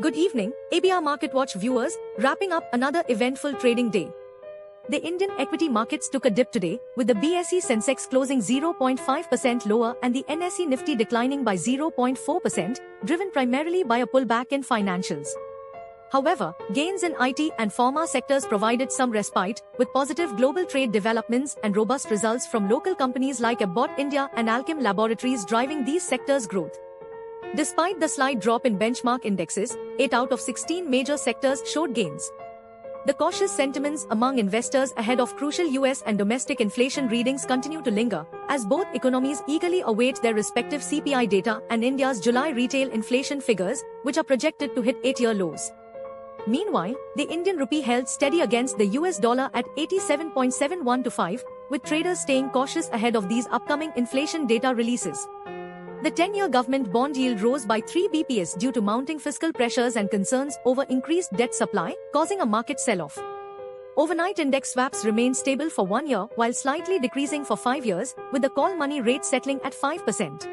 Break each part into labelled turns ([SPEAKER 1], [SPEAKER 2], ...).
[SPEAKER 1] Good evening, ABR Market Watch viewers, wrapping up another eventful trading day. The Indian equity markets took a dip today, with the BSE Sensex closing 0.5% lower and the NSE Nifty declining by 0.4%, driven primarily by a pullback in financials. However, gains in IT and pharma sectors provided some respite, with positive global trade developments and robust results from local companies like Abbott India and Alkem Laboratories driving these sectors' growth. Despite the slight drop in benchmark indexes, 8 out of 16 major sectors showed gains. The cautious sentiments among investors ahead of crucial US and domestic inflation readings continue to linger, as both economies eagerly await their respective CPI data and India's July retail inflation figures, which are projected to hit 8-year lows. Meanwhile, the Indian rupee held steady against the US dollar at 87.71 to 5, with traders staying cautious ahead of these upcoming inflation data releases. The 10-year government bond yield rose by 3 bps due to mounting fiscal pressures and concerns over increased debt supply, causing a market sell-off. Overnight index swaps remained stable for 1 year while slightly decreasing for 5 years, with the call money rate settling at 5%.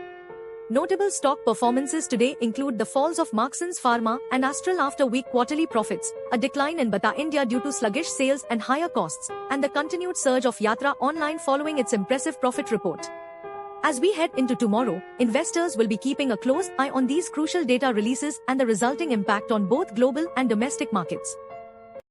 [SPEAKER 1] Notable stock performances today include the falls of Marksans Pharma and Astral after weak quarterly profits, a decline in Bata India due to sluggish sales and higher costs, and the continued surge of Yatra Online following its impressive profit report. As we head into tomorrow, investors will be keeping a close eye on these crucial data releases and the resulting impact on both global and domestic markets.